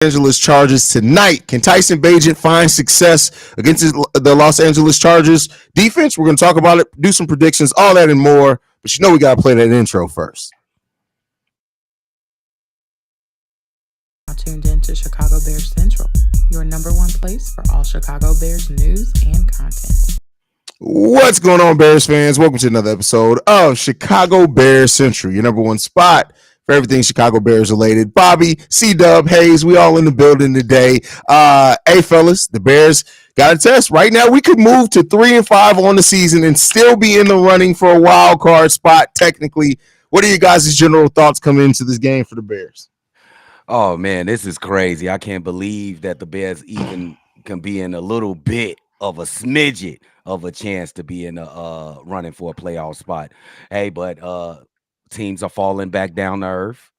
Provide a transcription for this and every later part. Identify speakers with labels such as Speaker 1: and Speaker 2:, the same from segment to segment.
Speaker 1: Angeles Chargers tonight. Can Tyson Bagent find success against the Los Angeles Chargers defense? We're going to talk about it, do some predictions, all that and more. But we got to play that intro first.
Speaker 2: Tuned in to Chicago Bears Central, your number one place for all Chicago Bears news and content.
Speaker 1: What's going on, Bears fans? Welcome to another episode of Chicago Bears Central, your number one spot for everything Chicago Bears related. Bobby, C-Dub, Haize, we all in the building today. Hey, fellas, the Bears got a test. Right now, we could move to 3-5 on the season and still be in the running for a wild card spot, technically. What are you guys' general thoughts coming into this game for the Bears?
Speaker 3: Oh, man, this is crazy. I can't believe that the Bears even can be in a little bit of a smidget of a chance to be in a running for a playoff spot. Hey, but teams are falling back down to earth.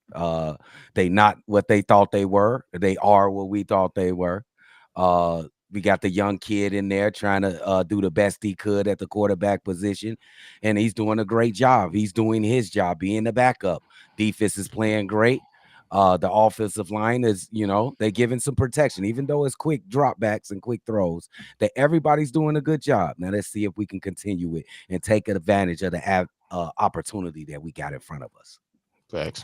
Speaker 3: They not what they thought they were. They are what we thought they were. We got the young kid in there trying to do the best he could at the quarterback position, and he's doing a great job. He's doing his job, being the backup. Defense is playing great. The offensive line is, they're giving some protection, even though it's quick dropbacks and quick throws, that everybody's doing a good job. Now, let's see if we can continue it and take advantage of the opportunity that we got in front of us.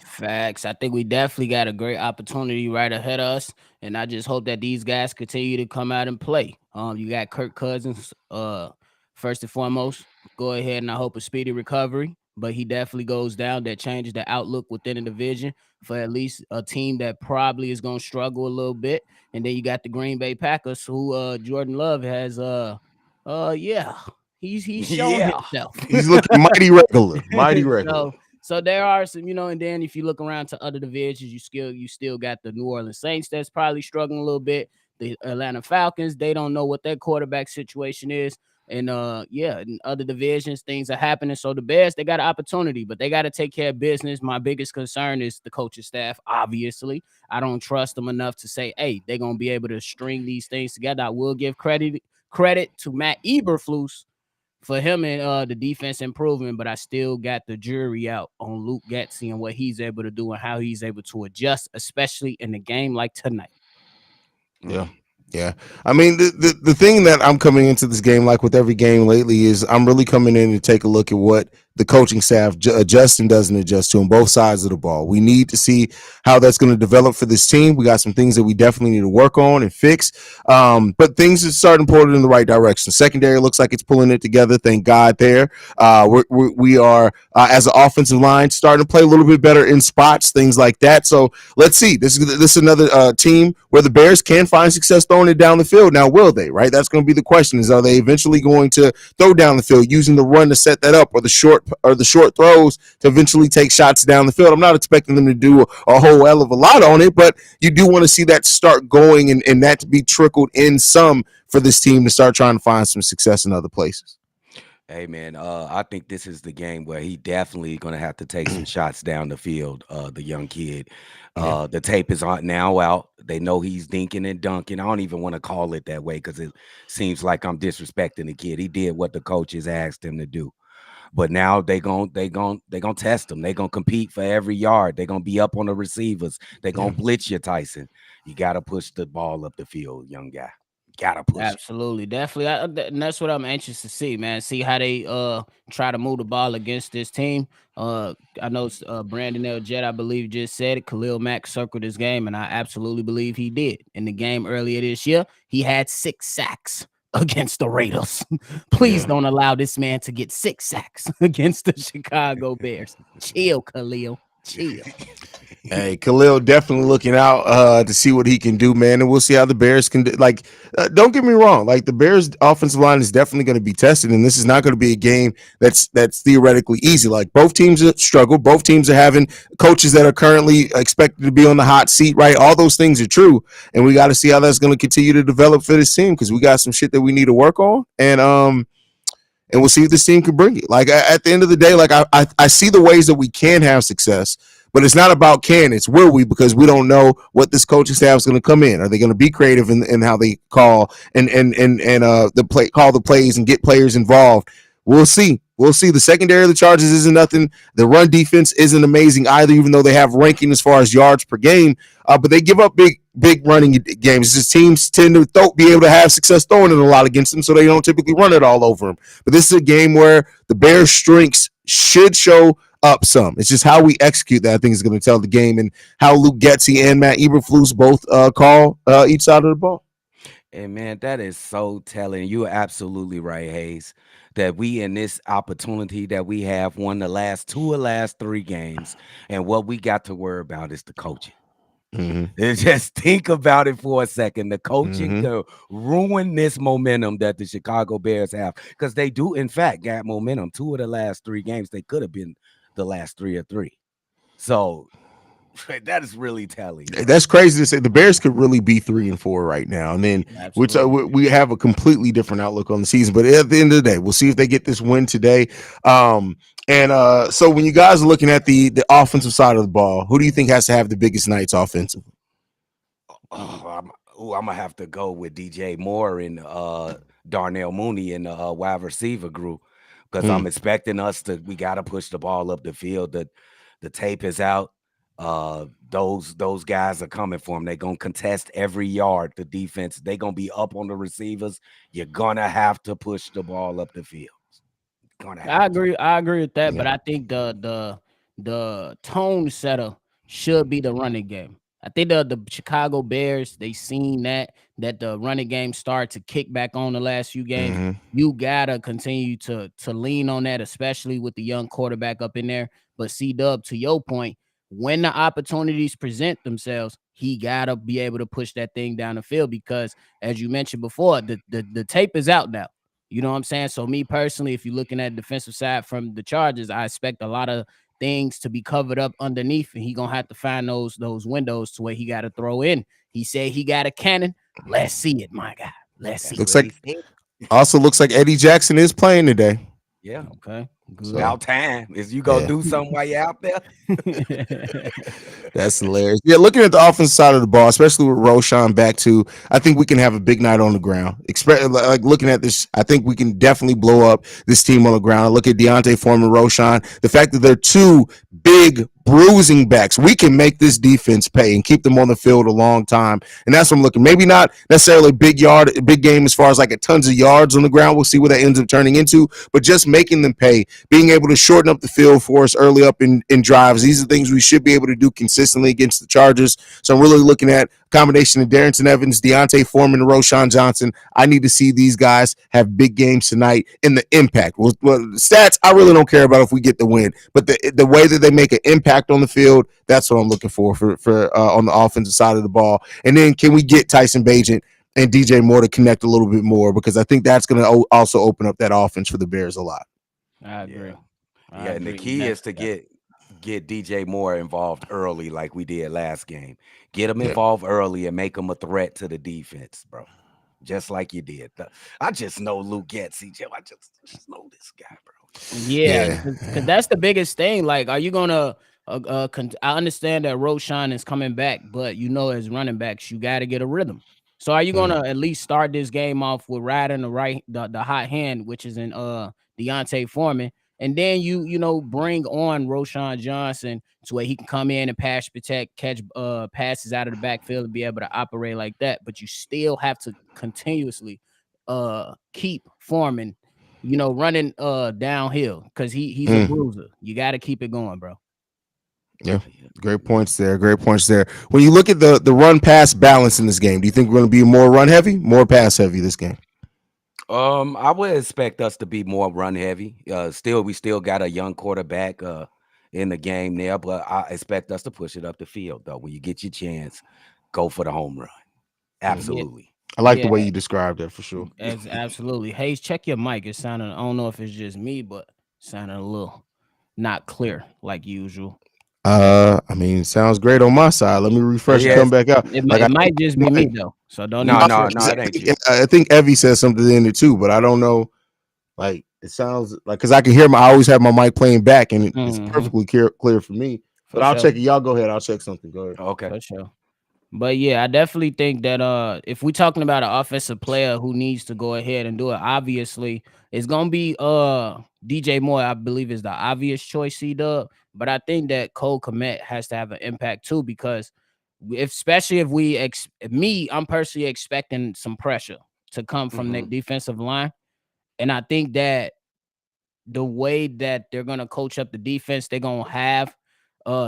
Speaker 4: Facts. I think we definitely got a great opportunity right ahead of us, and I just hope that these guys continue to come out and play. You got Kirk Cousins, first and foremost. Go ahead, and I hope a speedy recovery. But he definitely goes down. That changes the outlook within the division for at least a team that probably is going to struggle a little bit. And then you got the Green Bay Packers, who Jordan Love has, he's showing himself.
Speaker 1: He's looking mighty regular.
Speaker 4: So there are some, and then if you look around to other divisions, you still got the New Orleans Saints that's probably struggling a little bit. The Atlanta Falcons, they don't know what their quarterback situation is. And in other divisions, things are happening. So the Bears, they got an opportunity, but they got to take care of business. My biggest concern is the coaching staff. Obviously, I don't trust them enough to say, hey, they're gonna be able to string these things together. I will give credit to Matt Eberflus for him and the defense improving, but I still got the jury out on Luke Getsy and what he's able to do and how he's able to adjust, especially in a game like tonight.
Speaker 1: Yeah. I mean, the thing that I'm coming into this game, like with every game lately, is I'm really coming in to take a look at what the coaching staff adjusts and doesn't adjust to on both sides of the ball. We need to see how that's going to develop for this team. We got some things that we definitely need to work on and fix. But things are starting to pull it in the right direction. Secondary looks like it's pulling it together. Thank God there. We are, as an offensive line, starting to play a little bit better in spots, things like that. So let's see. This is another team where the Bears can find success throwing it down the field. Now, will they, right? That's going to be the question, is are they eventually going to throw down the field using the run to set that up, or the short throws to eventually take shots down the field? I'm not expecting them to do a whole hell of a lot on it, but you do want to see that start going and that to be trickled in some for this team to start trying to find some success in other places.
Speaker 3: Hey, man, I think this is the game where he definitely going to have to take some shots down the field, the young kid. The tape is now out. They know he's dinking and dunking. I don't even want to call it that way because it seems like I'm disrespecting the kid. He did what the coaches asked him to do. But now they gonna test him. They're gonna compete for every yard. They're gonna be up on the receivers. They're gonna blitz you, Tyson. You gotta push the ball up the field, young guy. Gotta push.
Speaker 4: Absolutely, definitely. And that's what I'm anxious to see, man. See how they try to move the ball against this team. I know Brandon L. Jett, I believe, just said it. Khalil Mack circled this game, and I absolutely believe he did. In the game earlier this year, he had 6 sacks against the Raiders. Please don't allow this man to get 6 sacks against the Chicago Bears. Chill, Khalil. Chill.
Speaker 1: Hey, Khalil definitely looking out to see what he can do, man, and we'll see how the Bears can do. Don't get me wrong, like the Bears offensive line is definitely going to be tested, and this is not going to be a game that's theoretically easy. Like both teams struggle, both teams are having coaches that are currently expected to be on the hot seat, right? All those things are true, and we got to see how that's going to continue to develop for this team because we got some shit that we need to work on, and we'll see if this team can bring it. Like at the end of the day, like I see the ways that we can have success. But it's not about can, it's will we, because we don't know what this coaching staff is going to come in. Are they going to be creative in how they call and call the plays and get players involved? We'll see. We'll see. The secondary of the Chargers isn't nothing. The run defense isn't amazing either, even though they have ranking as far as yards per game. But they give up big big running games. It's just teams tend to be able to have success throwing it a lot against them, so they don't typically run it all over them. But this is a game where the Bears' strengths should show up some. It's just how we execute that I think is going to tell the game, and how Luke Getsy and Matt Eberflus both call each side of the ball.
Speaker 3: And man, that is so telling. You're absolutely right, Hayes. That we in this opportunity that we have won the last two or last three games, and what we got to worry about is the coaching.
Speaker 1: Mm-hmm.
Speaker 3: And just think about it for a second. The coaching
Speaker 1: Mm-hmm.
Speaker 3: could ruin this momentum that the Chicago Bears have, because they do, in fact, got momentum. Two of the last three games, they could have been the last 3 or 3. So that is really telling, bro.
Speaker 1: That's crazy to say. The Bears could really be 3-4 right now, and then which
Speaker 4: Absolutely.
Speaker 1: we have a completely different outlook on the season. But at the end of the day, we'll see if they get this win today. So when you guys are looking at the offensive side of the ball, who do you think has to have the biggest nights offensively?
Speaker 3: I'm gonna have to go with DJ Moore and Darnell Mooney in the wide receiver group, because I'm expecting us to. We got to push the ball up the field. The tape is out. Those guys are coming for them. They're gonna contest every yard. The defense, they're gonna be up on the receivers. You're gonna have to push the ball up the field. Gonna have
Speaker 4: I
Speaker 3: to.
Speaker 4: agree. I agree with that,
Speaker 1: Yeah.
Speaker 4: but I think the tone setter should be the running game. I think the Chicago Bears, they seen that the running game started to kick back on the last few games.
Speaker 1: Mm-hmm.
Speaker 4: You gotta continue to lean on that, especially with the young quarterback up in there. But C-Dub, to your point, when the opportunities present themselves, he gotta be able to push that thing down the field, because as you mentioned before, the tape is out now. You know what I'm saying? So me personally, if you're looking at defensive side from the Chargers, I expect a lot of things to be covered up underneath, and he gonna have to find those windows to where he got to throw in. He said he got a cannon. Let's see it, my guy. Let's see
Speaker 3: That's
Speaker 1: Looks
Speaker 3: what
Speaker 4: it.
Speaker 3: he
Speaker 1: like
Speaker 3: said.
Speaker 1: also looks like Eddie Jackson is playing today.
Speaker 3: Yeah,
Speaker 4: Okay, good.
Speaker 1: So
Speaker 3: about time. Is you gonna
Speaker 1: yeah.
Speaker 3: do something while you're out there?
Speaker 1: That's hilarious. Yeah, looking at the offensive side of the ball, especially with Roshan back too, I think we can have a big night on the ground. Like looking at this, I think we can definitely blow up this team on the ground. I look at Deontay Foreman, Roshan, the fact that they're two big bruising backs. We can make this defense pay and keep them on the field a long time. And that's what I'm looking. Maybe not necessarily big game as far as like a tons of yards on the ground. We'll see what that ends up turning into, but just making them pay, being able to shorten up the field for us early up in drives. These are things we should be able to do consistently against the Chargers. So I'm really looking at a combination of Darrington Evans, Deontay Foreman, and Roshan Johnson. I need to see these guys have big games tonight in the impact. Well, stats, I really don't care about if we get the win, but the way that they make an impact on the field, that's what I'm looking for on the offensive side of the ball. And then can we get Tyson Bagent and DJ Moore to connect a little bit more, because I think that's going to also open up that offense for the Bears a lot.
Speaker 4: I agree.
Speaker 3: Yeah.
Speaker 4: I
Speaker 3: Yeah, and the
Speaker 4: agree.
Speaker 3: key is to get DJ Moore involved early, like we did last game. Get him
Speaker 1: Yeah.
Speaker 3: involved early and make him a threat to the defense, bro. Just like you did. I just know Luke Getsy. I just know this guy, bro.
Speaker 4: Yeah,
Speaker 1: Yeah.
Speaker 4: because that's the biggest thing. Like, are you gonna? I understand that Roshan is coming back, but as running backs, you got to get a rhythm. So, are you gonna at least start this game off with riding the hot hand, which is in Deontay Foreman, and then you bring on Roshan Johnson to where he can come in and pass protect, catch passes out of the backfield, and be able to operate like that. But you still have to continuously keep Foreman running downhill, because he's a bruiser. You got to keep it going, bro.
Speaker 1: Yeah, great points there. Great points there. When you look at the run pass balance in this game, do you think we're going to be more run heavy, more pass heavy this game?
Speaker 3: I would expect us to be more run heavy. We still got a young quarterback in the game there, but I expect us to push it up the field though. When you get your chance, go for the home run.
Speaker 4: Yeah,
Speaker 3: Absolutely.
Speaker 1: I like the
Speaker 4: yeah,
Speaker 1: way you described that for sure.
Speaker 4: absolutely. Hayes, check your mic. It sounded. I don't know if it's just me, but it sounded a little not clear like usual.
Speaker 1: I mean, sounds great on my side. Let me refresh and come
Speaker 3: Yes.
Speaker 1: back out. Like
Speaker 4: It
Speaker 1: I
Speaker 4: might just be me though, so don't
Speaker 3: No,
Speaker 4: even
Speaker 3: no,
Speaker 4: trip.
Speaker 3: no, it ain't you.
Speaker 1: I think Evie said something in it too, but I don't know. Like it sounds like, because I can hear I always have my mic playing back, and it's perfectly clear for me.
Speaker 4: For
Speaker 1: But I'll
Speaker 4: sure,
Speaker 1: check it. Y'all go ahead. I'll check something. Go ahead.
Speaker 3: Okay.
Speaker 4: for sure. But yeah, I definitely think that if we're talking about an offensive player who needs to go ahead and do it, obviously it's gonna be DJ Moore. I believe is the obvious choice, C Dub. But I think that Cole Kmet has to have an impact too, because especially if I'm personally expecting some pressure to come from the defensive line. And I think that the way that they're gonna coach up the defense, they're gonna have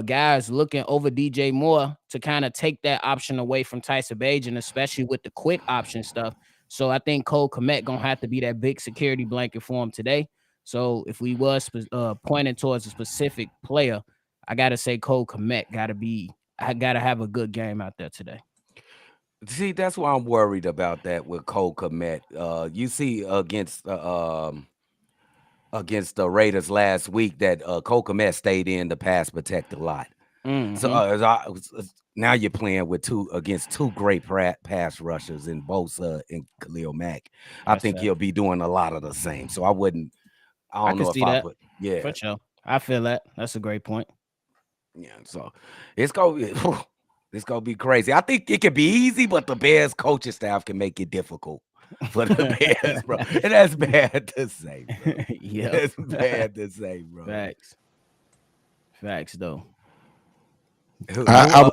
Speaker 4: guys looking over DJ Moore to kind of take that option away from Tyson Bagent, especially with the quick option stuff. So I think Cole Kmet gonna have to be that big security blanket for him today. So if we was pointing towards a specific player, I gotta say Cole Kmet I gotta have a good game out there today.
Speaker 3: See, that's why I'm worried about that with Cole Kmet. You see against the Raiders last week that Cole Kmet stayed in the pass protect a lot. So now you're playing with two great pass rushers in Bosa and Khalil Mack. I think he'll be doing a lot of the same. So I don't
Speaker 4: can
Speaker 3: know
Speaker 4: see
Speaker 3: if I
Speaker 4: that.
Speaker 3: would. Yeah,
Speaker 4: For sure. I feel that. That's a great point.
Speaker 3: yeah. So it's gonna be crazy. I think it can be easy, but the Bears coaching staff can make it difficult for the Bears, bro. And that's bad to say, bro.
Speaker 4: Yeah.
Speaker 3: That's bad to say, bro.
Speaker 4: Facts though.
Speaker 1: Now,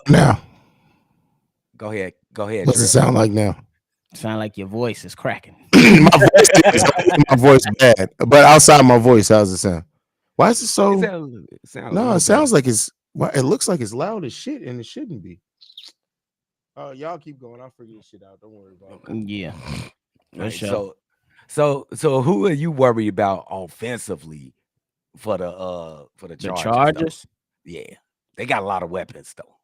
Speaker 3: Go ahead.
Speaker 1: what's it
Speaker 3: Trip.
Speaker 1: sound like now?
Speaker 4: Sound like your voice is cracking.
Speaker 1: my voice bad, but outside my voice, how's it sound? Why is it so? It sounds like it's. It looks like it's loud as shit, and it shouldn't be. Y'all keep going. I'll figure this shit out. Don't worry about it.
Speaker 4: Yeah.
Speaker 3: Right, sure. So who are you worried about offensively for the
Speaker 4: Chargers?
Speaker 3: Though? Yeah, they got a lot of weapons though.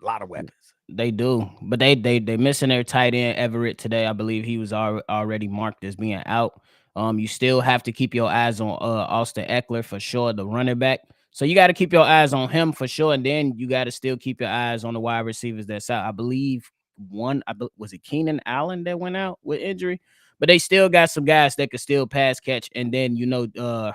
Speaker 3: A lot of weapons.
Speaker 4: They do, but they missing their tight end Everett today. I believe he was already marked as being out. You still have to keep your eyes on Austin Eckler for sure, the running back. So you got to keep your eyes on him for sure, and then you got to still keep your eyes on the wide receivers that's out. I believe was it Keenan Allen that went out with injury, but they still got some guys that could still pass catch, and then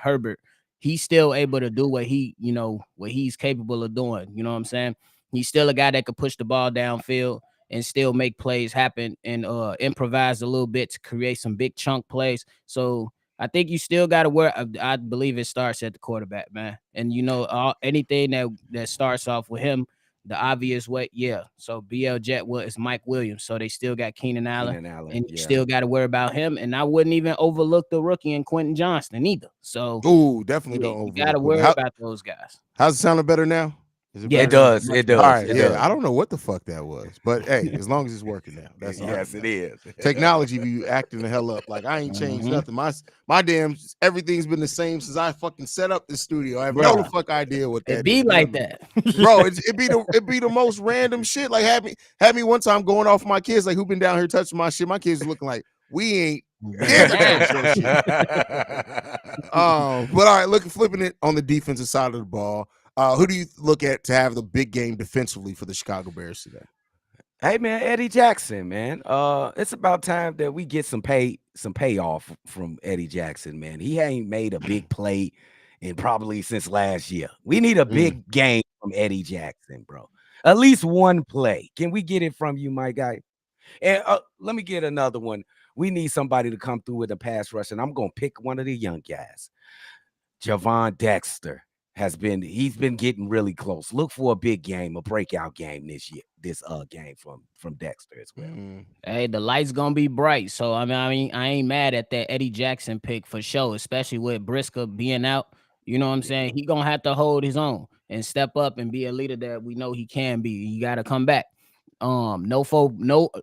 Speaker 4: Herbert, he's still able to do what he's capable of doing. You know what I'm saying? He's still a guy that could push the ball downfield and still make plays happen and improvise a little bit to create some big chunk plays. So I think you still got to work. I believe it starts at the quarterback, man. And anything that starts off with him, the obvious way, yeah. So BL Jet is Mike Williams. So they still got Keenan Allen, and you still got to worry about him. And I wouldn't even overlook the rookie and Quentin Johnston either. So
Speaker 1: definitely don't overlook.
Speaker 4: You got to worry about those guys.
Speaker 1: How's it sounding better now?
Speaker 3: It does. It does.
Speaker 1: All right,
Speaker 3: it does.
Speaker 1: I don't know what the fuck that was, but hey, as long as it's working now, that's
Speaker 3: yes, it is.
Speaker 1: Technology be acting the hell up. Like I ain't changed nothing. My damn everything's been the same since I fucking set up the studio. I have no fuck idea what that.
Speaker 4: It be like that,
Speaker 1: bro. It be the most random shit. Like had me one time going off my kids. Like who been down here touching my shit? My kids are looking like we ain't. But all right, flipping it on the defensive side of the ball. Who do you look at to have the big game defensively for the Chicago Bears today?
Speaker 3: Hey man, Eddie Jackson, man. It's about time that we get some payoff from Eddie Jackson, man. He ain't made a big play in probably since last year. We need a big game from Eddie Jackson, bro. At least one play. Can we get it from you, my guy? And let me get another one. We need somebody to come through with a pass rush, and I'm gonna pick one of the young guys. Javon Dexter. He's been getting really close. Look for a big game, a breakout game this year. This game from Dexter as well.
Speaker 4: Hey, the light's gonna be bright. So I mean, I ain't mad at that Eddie Jackson pick for sure, especially with Briscoe being out. You know what I'm saying? He gonna have to hold his own and step up and be a leader that we know he can be. You got to come back. No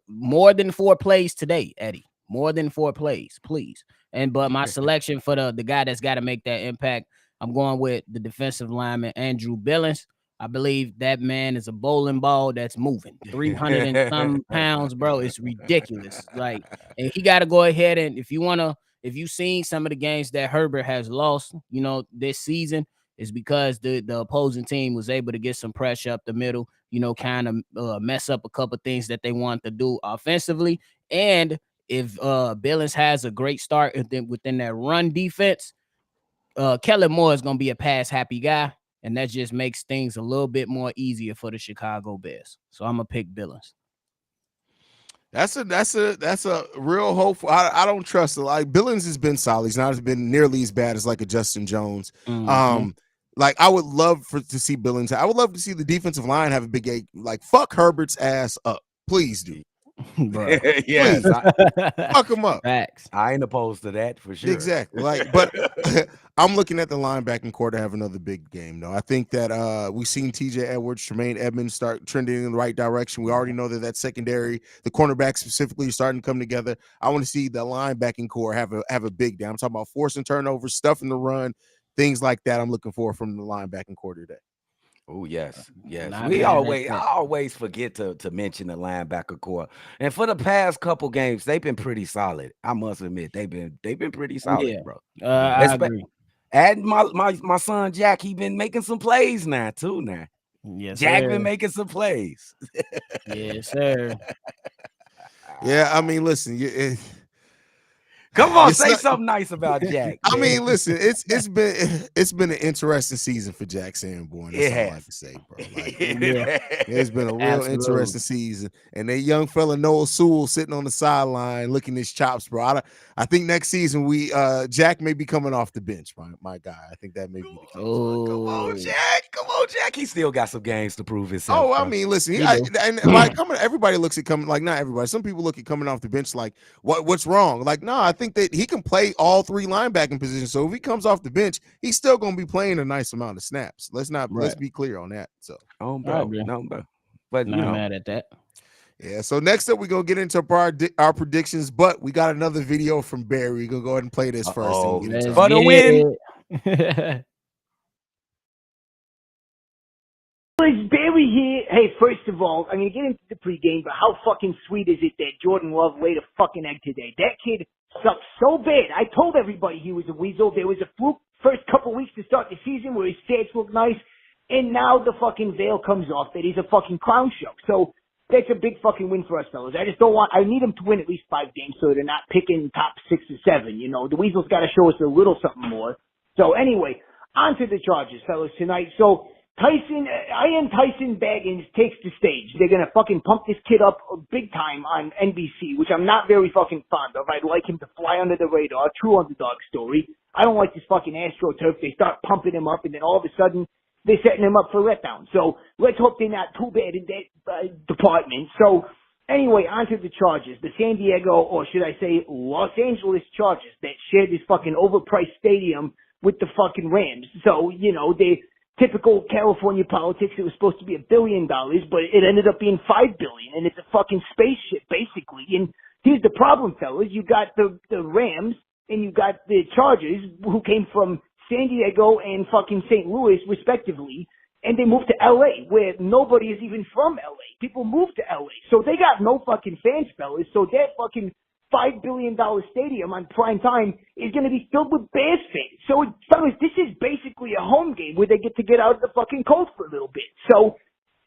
Speaker 4: more than 4 plays today, Eddie. More than 4 plays, please. But my selection for the guy that's got to make that impact, I'm going with the defensive lineman, Andrew Billings. I believe that man is a bowling ball that's moving 300 and some pounds, bro. It's ridiculous. Like, and he got to go ahead and if you've seen some of the games that Herbert has lost, this season, is because the opposing team was able to get some pressure up the middle, kind of mess up a couple things that they want to do offensively. And if Billings has a great start within that run defense, Kellen Moore is going to be a pass happy guy, and that just makes things a little bit more easier for the Chicago Bears. So I'm going to pick Billings.
Speaker 1: That's a real hopeful. I don't trust it. Like Billings has been solid. He's not been nearly as bad as like a Justin Jones. Like, I would love to see Billings. I would love to see the defensive line have a big game. Like, fuck Herbert's ass up. Please do.
Speaker 4: Bro.
Speaker 3: Yes,
Speaker 1: Fuck him up.
Speaker 4: Facts.
Speaker 3: I ain't opposed to that for sure.
Speaker 1: Exactly. Like, but I'm looking at the linebacking core to have another big game, though. I think that we've seen TJ Edwards, Tremaine Edmonds start trending in the right direction. We already know that secondary, the cornerbacks specifically, are starting to come together. I want to see the linebacking core have a big day. I'm talking about forcing turnovers, stuffing the run, things like that. I'm looking for from the linebacking core today.
Speaker 3: Oh yes, yes.
Speaker 4: Not
Speaker 3: We
Speaker 4: mad at
Speaker 3: always
Speaker 4: that.
Speaker 3: I always forget to mention the linebacker core. And for the past couple games, they've been pretty solid. I must admit, they've been pretty solid,
Speaker 4: Yeah.
Speaker 3: bro.
Speaker 4: I
Speaker 3: Espe-
Speaker 4: agree.
Speaker 3: And my son Jack, he been making some plays now too. Now
Speaker 4: Yes,
Speaker 3: Jack
Speaker 4: sir.
Speaker 3: been making some plays.
Speaker 4: Yes, sir.
Speaker 1: Yeah, I mean, listen,
Speaker 3: Come on,
Speaker 1: it's
Speaker 3: say
Speaker 1: not-
Speaker 3: something nice about Jack.
Speaker 1: I
Speaker 3: man.
Speaker 1: mean, listen, it's been an interesting season for Jack Sanborn. That's
Speaker 3: It
Speaker 1: all I
Speaker 3: has.
Speaker 1: can say, bro. Like,
Speaker 4: Yeah.
Speaker 1: it's been a real
Speaker 4: Absolutely.
Speaker 1: interesting season, and that young fella Noah Sewell sitting on the sideline licking his chops, bro. I think next season Jack may be coming off the bench, my guy. I think that may be the case.
Speaker 3: Come
Speaker 4: Oh,
Speaker 3: on, Jack. Come on, Jack. He still got some games to prove himself.
Speaker 1: Oh, I
Speaker 3: bro.
Speaker 1: mean, listen,
Speaker 4: He do.
Speaker 1: everybody looks at coming, like, not everybody. Some people look at coming off the bench like, what's wrong? Like, no, I think that he can play all three linebacking positions. So if he comes off the bench, he's still going to be playing a nice amount of snaps. Let's
Speaker 4: Right.
Speaker 1: be clear on that. So,
Speaker 3: Oh,
Speaker 4: I
Speaker 3: bro.
Speaker 4: agree.
Speaker 3: No, bro. But
Speaker 4: Not mad at that.
Speaker 1: yeah. So next up, we're going to get into our predictions, but we got another video from Barry. We're going to go ahead and play this first. And we get into
Speaker 4: Let's
Speaker 3: For the
Speaker 4: get
Speaker 3: win.
Speaker 4: it.
Speaker 5: It's Barry here. Hey, first of all, I'm going to get into the pregame, but how fucking sweet is it that Jordan Love laid a fucking egg today? That kid sucked so bad. I told everybody he was a weasel. There was a fluke first couple weeks to start the season where his stats look nice, and now the fucking veil comes off that he's a fucking clown show. So that's a big fucking win for us, fellas. I just don't want, I need them to win at least 5 games so they're not picking top 6 or 7. You know, the Weasels got to show us a little something more. So anyway, on to the Chargers, fellas, tonight. So Tyson Baggins takes the stage. They're going to fucking pump this kid up big time on NBC, which I'm not very fucking fond of. I'd like him to fly under the radar. True underdog story. I don't like this fucking AstroTurf. They start pumping him up, and then all of a sudden, they're setting him up for letdown. So let's hope they're not too bad in that department. So anyway, on to the Chargers. The San Diego, or should I say Los Angeles Chargers, that share this fucking overpriced stadium with the fucking Rams. So, you know, they typical California politics. It was supposed to be $1 billion, but it ended up being $5 billion, and it's a fucking spaceship, basically. And here's the problem, fellas. You got the Rams, and you got the Chargers, who came from San Diego and fucking St. Louis, respectively, and they moved to L.A., where nobody is even from L.A. People moved to L.A., so they got no fucking fans, fellas. So that fucking $5 billion stadium on prime time is going to be filled with Bears fans. So, fellas, this is basically a home game where they get out of the fucking cold for a little bit. So,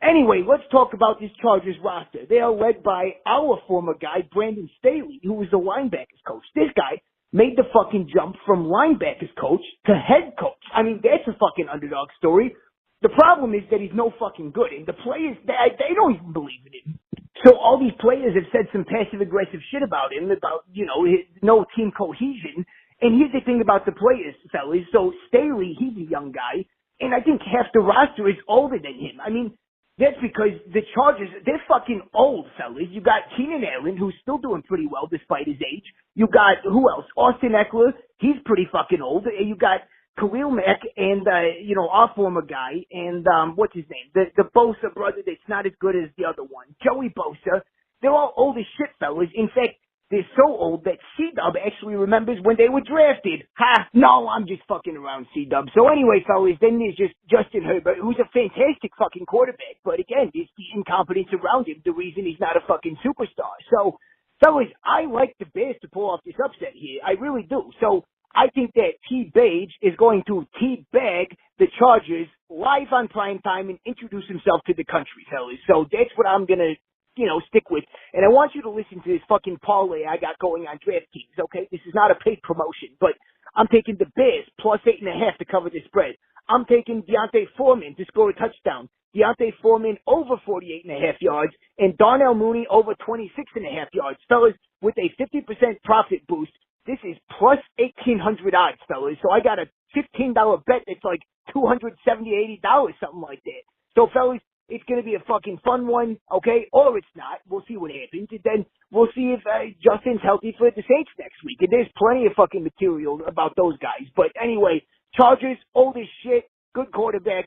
Speaker 5: anyway, let's talk about this Chargers roster. They are led by our former guy, Brandon Staley, who was the linebackers coach. This guy made the fucking jump from linebackers coach to head coach. I mean, that's a fucking underdog story. The problem is that he's no fucking good, and the players, they don't even believe in him. So all these players have said some passive-aggressive shit about him, about, you know, no team cohesion. And here's the thing about the players, fellas. So Staley, he's a young guy, and I think half the roster is older than him. I mean, that's because the Chargers, they're fucking old, fellas. You got Keenan Allen, who's still doing pretty well despite his age. You got, who else? Austin Eckler, he's pretty fucking old. And you got Khalil Mack and, you know, our former guy, and, what's his name? The Bosa brother that's not as good as the other one. Joey Bosa. They're all old as shit, fellas. In fact, they're so old that C-Dub actually remembers when they were drafted. Ha! No, I'm just fucking around, C-Dub. So anyway, fellas, then there's just Justin Herbert, who's a fantastic fucking quarterback. But again, it's the incompetence around him, the reason he's not a fucking superstar. So, fellas, I like the Bears to pull off this upset here. I really do. So, I think that T-Bage is going to teabag the Chargers live on prime time and introduce himself to the country, fellas. So that's what I'm going to, you know, stick with. And I want you to listen to this fucking parlay I got going on DraftKings, okay? This is not a paid promotion, but I'm taking the Bears plus 8.5 to cover the spread. I'm taking Deontay Foreman to score a touchdown. Deontay Foreman over 48.5 yards, and Darnell Mooney over 26.5 yards. Fellas, with a 50% profit boost, this is plus 1,800 odds, fellas. So I got a $15 bet that's like $270, $80, something like that. So, fellas, it's going to be a fucking fun one, okay? Or it's not. We'll see what happens. And then we'll see if Justin's healthy for the Saints next week. And there's plenty of fucking material about those guys. But anyway, Chargers, old as shit, good quarterback,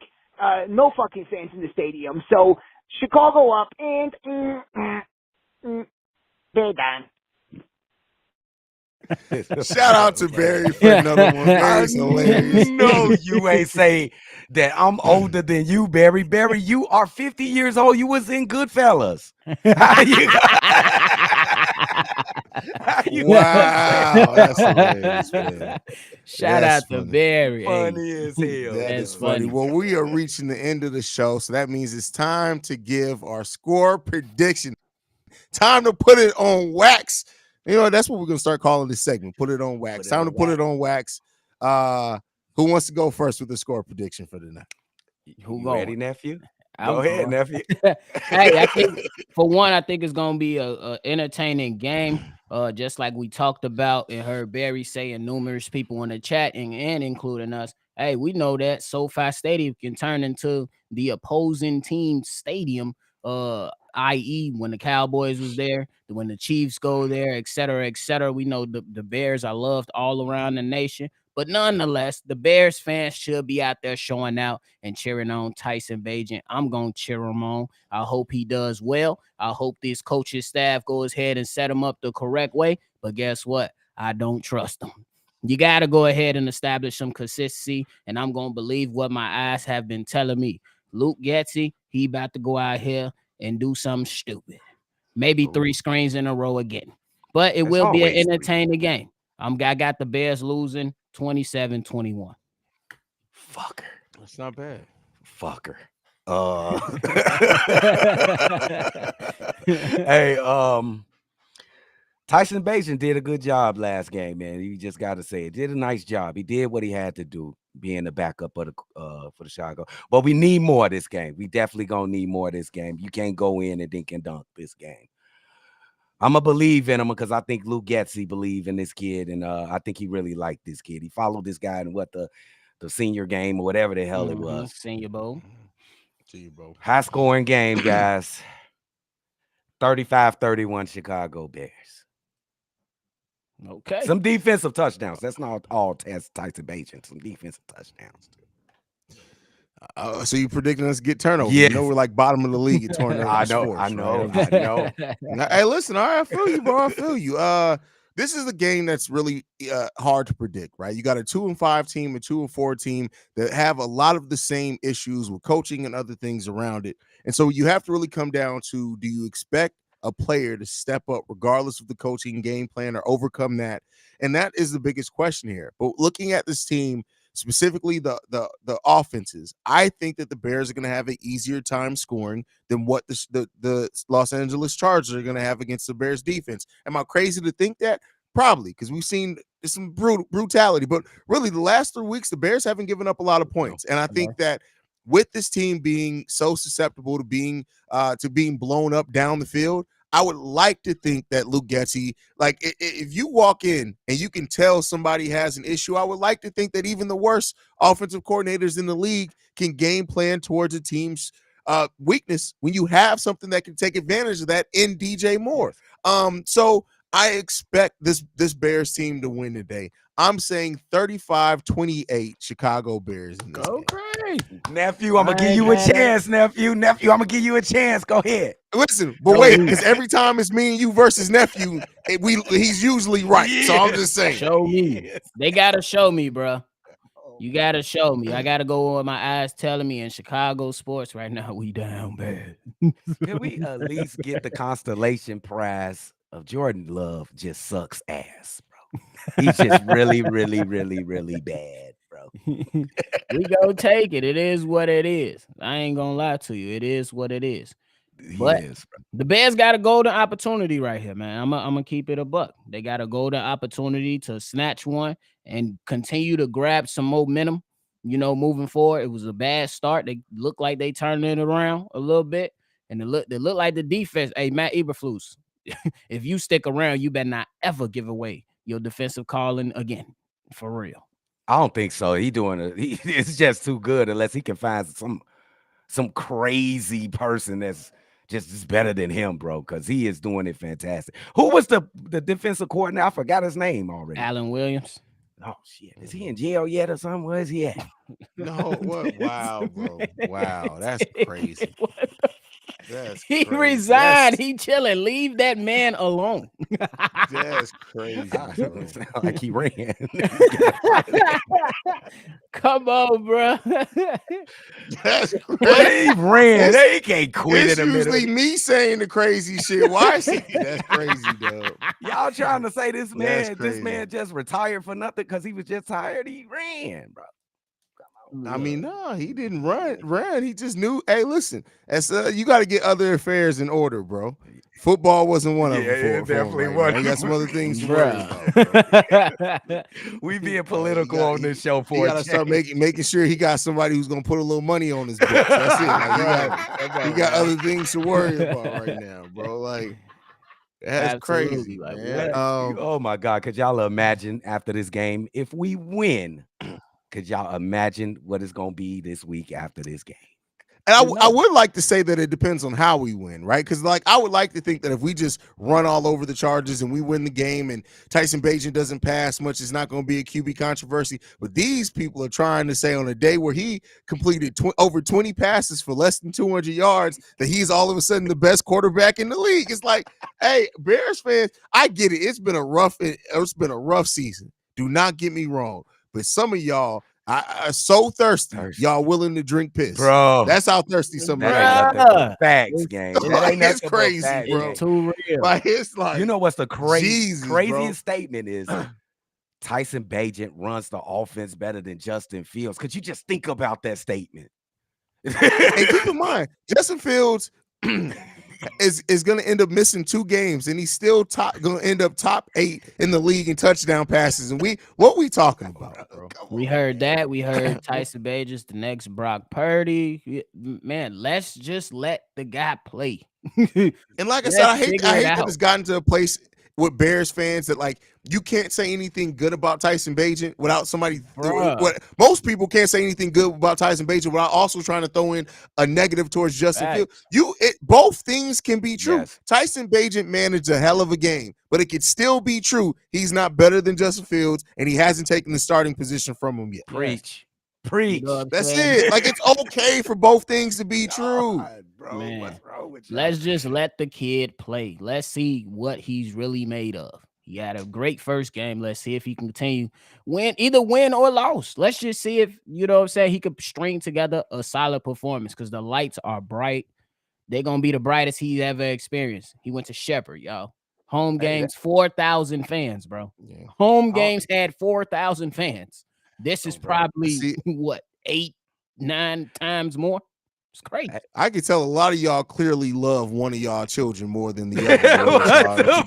Speaker 5: no fucking fans in the stadium. So, Chicago up, and they're done.
Speaker 1: Shout out to Barry for another one. Barry's hilarious.
Speaker 3: No, you ain't say that I'm older than you, Barry. Barry, you are 50 years old. You was in Goodfellas. How you
Speaker 1: Wow, that's hilarious, man.
Speaker 4: Shout
Speaker 1: That's
Speaker 4: out to
Speaker 1: funny.
Speaker 4: Barry. Hey,
Speaker 3: funny as hell.
Speaker 1: That
Speaker 4: That's
Speaker 1: is funny.
Speaker 4: funny.
Speaker 1: Well, we are reaching the end of the show, so that means it's time to give our score prediction. Time to put it on wax. You know, that's what we're gonna start calling this segment. Put it on wax. Time to put it on wax. Who wants to go first with the score prediction for tonight?
Speaker 4: Who
Speaker 3: You ready,
Speaker 4: going?
Speaker 3: nephew?
Speaker 4: I'm
Speaker 3: Go ahead,
Speaker 4: going.
Speaker 3: nephew.
Speaker 4: Hey, I think for one, I think it's gonna be a entertaining game. Just like we talked about and heard Barry saying numerous people in the chat and including us. Hey, we know that SoFi Stadium can turn into the opposing team's stadium. I.e., when the Cowboys was there, when the Chiefs go there, et cetera, et cetera. We know the Bears are loved all around the nation. But nonetheless, the Bears fans should be out there showing out and cheering on Tyson Bagent. I'm going to cheer him on. I hope he does well. I hope this coaching staff goes ahead and set him up the correct way. But guess what? I don't trust them. You got to go ahead and establish some consistency, and I'm going to believe what my eyes have been telling me. Luke Getsy, he about to go out here and do something stupid. Maybe 3 screens in a row again. But it will be an entertaining game. I got the Bears losing 27-21.
Speaker 3: Fucker.
Speaker 1: That's not bad.
Speaker 3: Fucker. Hey, Tyson Bagent did a good job last game, man. You just got to say it. Did a nice job. He did what he had to do, being the backup of the for the Chicago. But we need more of this game. We definitely gonna need more of this game. You can't go in and dink and dunk this game. I'm gonna believe in him because I think Luke Getsy believe in this kid, and I think he really liked this kid. He followed this guy in what the senior game or whatever the hell it was.
Speaker 4: Senior Bowl.
Speaker 3: High scoring game, guys. 35-31 Chicago Bears.
Speaker 4: Okay.
Speaker 3: Some defensive touchdowns. That's not all Tyson Bagent. Some defensive touchdowns.
Speaker 1: So you predicting us to get turnovers?
Speaker 3: Yes.
Speaker 1: You know we're like bottom of the league at turnovers.
Speaker 3: I know.
Speaker 1: Sports,
Speaker 3: I know.
Speaker 1: right?
Speaker 3: I know.
Speaker 1: Hey, listen, all right, I feel you, bro. I feel you. This is a game that's really hard to predict, right? You got a 2-5 team, a 2-4 team that have a lot of the same issues with coaching and other things around it. And so you have to really come down to, do you expect a player to step up regardless of the coaching game plan or overcome that? And that is the biggest question here. But looking at this team, specifically the offenses, I think that the Bears are going to have an easier time scoring than what the Los Angeles Chargers are going to have against the Bears defense. Am I crazy to think that? Probably, because we've seen some brutality. But really, the last 3 weeks, the Bears haven't given up a lot of points. And I think that with this team being so susceptible to being blown up down the field, I would like to think that Luke Getsy, like if you walk in and you can tell somebody has an issue, I would like to think that even the worst offensive coordinators in the league can game plan towards a team's weakness when you have something that can take advantage of that in DJ Moore. So I expect this Bears team to win today. I'm saying 35-28 Chicago Bears.
Speaker 4: Go crazy.
Speaker 3: Nephew, I'm going to give you a chance, nephew. Nephew, I'm going to give you a chance. Go ahead.
Speaker 1: Listen, but wait, because every time it's me and you versus nephew, he's usually right. So I'm just saying.
Speaker 4: Show me. They got to show me, bro. You got to show me. I got to go on my eyes telling me in Chicago sports right now, we down bad.
Speaker 3: Can we at least get the constellation prize of Jordan Love just sucks ass, bro? He's just really, really, really, really bad, bro.
Speaker 4: We go take it. It is what it is. I ain't going to lie to you. It is what it is. But the Bears got a golden opportunity right here, man. I'm gonna keep it a buck. They got a golden opportunity to snatch one and continue to grab some momentum, moving forward. It was a bad start. They look like they turned it around a little bit, and they look like the defense. Hey, Matt Eberflus, if you stick around, you better not ever give away your defensive calling again, for real.
Speaker 3: I don't think so. It's just too good unless he can find some crazy person that's just better than him, bro. Because he is doing it fantastic. Who was the defensive coordinator? I forgot his name already.
Speaker 4: Alan Williams.
Speaker 3: Oh shit, is he in jail yet or something? Where is he at?
Speaker 1: No, what? Wow, bro. Wow, that's crazy. That's
Speaker 4: He
Speaker 1: crazy.
Speaker 4: resigned.
Speaker 1: That's,
Speaker 4: He chilling. Leave that man alone.
Speaker 1: that's crazy, bro.
Speaker 3: Sound like he ran.
Speaker 4: Come on, bro.
Speaker 1: That's
Speaker 3: But
Speaker 1: crazy.
Speaker 3: he ran. He can't quit
Speaker 1: It's
Speaker 3: in a
Speaker 1: usually
Speaker 3: minute.
Speaker 1: me saying the crazy shit. Why is he? That's crazy, dog.
Speaker 3: Y'all trying to say this
Speaker 1: That's
Speaker 3: man
Speaker 1: crazy.
Speaker 3: just retired for nothing because he was just tired? He ran, bro.
Speaker 1: I mean, no, he didn't run. He just knew, hey, listen, that's you got to get other affairs in order, bro. Football wasn't one of them.
Speaker 3: it definitely
Speaker 1: him right now.
Speaker 3: wasn't.
Speaker 1: He got some other things to worry about, bro.
Speaker 3: We being political on this show
Speaker 1: He
Speaker 3: for
Speaker 1: got to start making sure he got somebody who's gonna put a little money on his books. That's it. Like, he got other things to worry about right now, bro. Like, that's
Speaker 4: Absolutely.
Speaker 1: crazy,
Speaker 4: Like,
Speaker 1: man.
Speaker 3: Oh my God, could y'all imagine after this game if we win? Could y'all imagine what it's gonna be this week after this game?
Speaker 1: And I would like to say that it depends on how we win, right? Because like I would like to think that if we just run all over the Chargers and we win the game and Tyson Bagent doesn't pass much, it's not going to be a QB controversy. But these people are trying to say on a day where he completed over 20 passes for less than 200 yards that he's all of a sudden the best quarterback in the league. It's like, hey, Bears fans, I get it. It's been a rough season. Do not get me wrong. But some of y'all are so thirsty, y'all willing to drink piss,
Speaker 3: bro.
Speaker 1: That's how thirsty some of
Speaker 3: That
Speaker 1: y'all
Speaker 3: ain't nothing but facts, gang. That ain't
Speaker 1: it's
Speaker 3: nothing but
Speaker 1: crazy,
Speaker 3: facts,
Speaker 1: bro.
Speaker 3: gang.
Speaker 4: It's too real.
Speaker 1: Like it's like
Speaker 3: You know what's the
Speaker 1: Jesus,
Speaker 3: craziest
Speaker 1: bro.
Speaker 3: statement is? Tyson Bagent runs the offense better than Justin Fields. Could you just think about that statement?
Speaker 1: And keep in mind, Justin Fields is going to end up missing 2 games, and he's still going to end up top 8 in the league in touchdown passes. And what we talking about, bro?
Speaker 4: We heard that. We heard Tyson Bagent's the next Brock Purdy. Man, let's just let the guy play.
Speaker 1: And like I said, I hate
Speaker 4: figure it
Speaker 1: that
Speaker 4: out.
Speaker 1: it's gotten to a place with Bears fans that like you can't say anything good about Tyson Bagent without somebody. What most people can't say anything good about Tyson Bagent without also trying to throw in a negative towards Justin Fields. Both things can be true.
Speaker 3: Yes.
Speaker 1: Tyson Bagent managed a hell of a game, but it could still be true. He's not better than Justin Fields, and he hasn't taken the starting position from him yet.
Speaker 3: Preach.
Speaker 4: You know what I'm
Speaker 1: That's
Speaker 4: saying?
Speaker 1: it. Like it's okay for both things to be true.
Speaker 3: God, bro,
Speaker 4: Man.
Speaker 3: what's wrong with you?
Speaker 4: Let's just let the kid play. Let's see what he's really made of. He had a great first game. Let's see if he can continue either win or loss. Let's just see if, you know what I'm saying, he could string together a solid performance because the lights are bright. They're going to be the brightest he's ever experienced. He went to Shepherd, y'all. Home games, 4,000 fans, bro.
Speaker 1: Yeah.
Speaker 4: Home games had 4,000 fans. This is
Speaker 1: bro.
Speaker 4: probably, 8, 9 times more? It's crazy.
Speaker 1: I can tell a lot of y'all clearly love one of y'all children more than the other.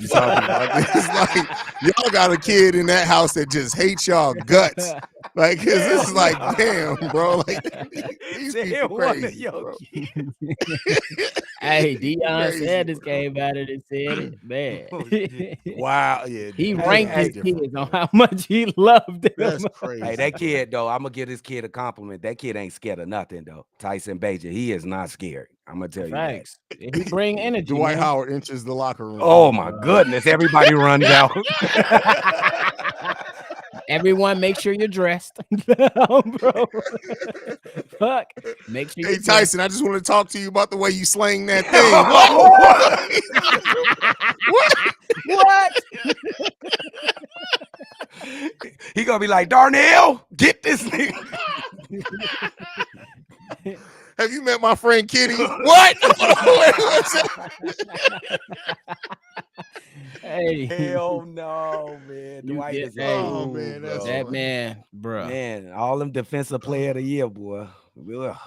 Speaker 1: It's like y'all got a kid in that house that just hates y'all guts. Like, cause this is like, damn, bro. Like these people crazy, bro.
Speaker 4: Hey, Deion
Speaker 1: Crazy,
Speaker 4: Sanders
Speaker 1: bro.
Speaker 4: came out and said it, man.
Speaker 1: Wow, yeah.
Speaker 4: He
Speaker 1: that's
Speaker 4: ranked his
Speaker 1: different,
Speaker 4: kids
Speaker 1: bro.
Speaker 4: on how much he loved them.
Speaker 1: That's crazy.
Speaker 3: Hey, that kid, though, I'm going to give this kid a compliment. That kid ain't scared of nothing, though. Tyson Bagent, he is not scared. I'm going to tell you that.
Speaker 4: Thanks. He bring energy.
Speaker 1: Dwight
Speaker 4: man.
Speaker 1: Howard enters the locker room.
Speaker 3: Oh, my goodness. Everybody runs out.
Speaker 4: Everyone, make sure you're dressed. Bro. Fuck. Make sure
Speaker 1: Hey
Speaker 4: you're
Speaker 1: Tyson, I just want to talk to you about the way you slang that thing.
Speaker 4: What?
Speaker 3: He going to be like, Darnell, get this nigga.
Speaker 1: Have you met my friend Kitty? What?
Speaker 4: Hey.
Speaker 3: Hell no, man.
Speaker 4: You
Speaker 3: Dwight
Speaker 4: get-
Speaker 3: is
Speaker 4: hey,
Speaker 1: Oh, man, that's
Speaker 4: that
Speaker 1: funny.
Speaker 4: man, bro.
Speaker 3: Man, all them defensive player of the year, boy. Ugh.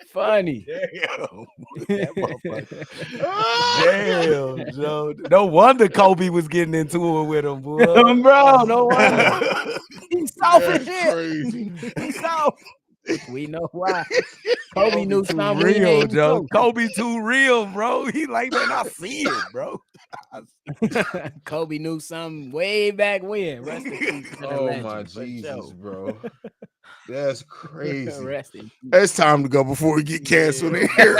Speaker 4: Funny.
Speaker 3: Damn. That motherfucker. Damn, Joe. No wonder Kobe was getting into it with him, boy.
Speaker 4: Bro, no wonder. He's soft as
Speaker 1: That's
Speaker 4: shit.
Speaker 1: crazy.
Speaker 4: He's soft. We know why. Kobe knew
Speaker 3: too
Speaker 4: something we
Speaker 3: real,
Speaker 4: ain't
Speaker 3: Joe.
Speaker 4: know.
Speaker 3: Kobe too real, bro. He like, man, I see it, bro.
Speaker 4: Kobe knew something way back when. Rest in peace to the
Speaker 1: Oh
Speaker 4: legend.
Speaker 1: my
Speaker 4: for
Speaker 1: Jesus,
Speaker 4: sure.
Speaker 1: bro. That's crazy.
Speaker 4: Rest in peace.
Speaker 1: It's time to go before we get canceled in
Speaker 4: Yeah.
Speaker 1: here,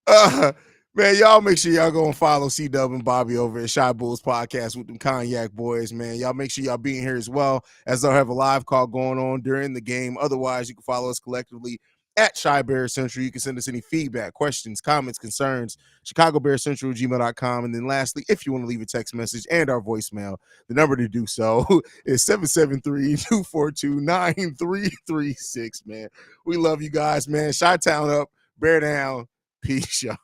Speaker 1: bro. Man, y'all make sure y'all go and follow C-Dub and Bobby over at Shy Bulls Podcast with them Cognac Boys, man. Y'all make sure y'all be in here as well, as they'll have a live call going on during the game. Otherwise, you can follow us collectively at Shy Bear Central. You can send us any feedback, questions, comments, concerns, ChicagoBearCentral@gmail.com. And then lastly, if you want to leave a text message and our voicemail, the number to do so is 773-242-9336, man. We love you guys, man. Chi-Town up, Bear down. Peace, y'all.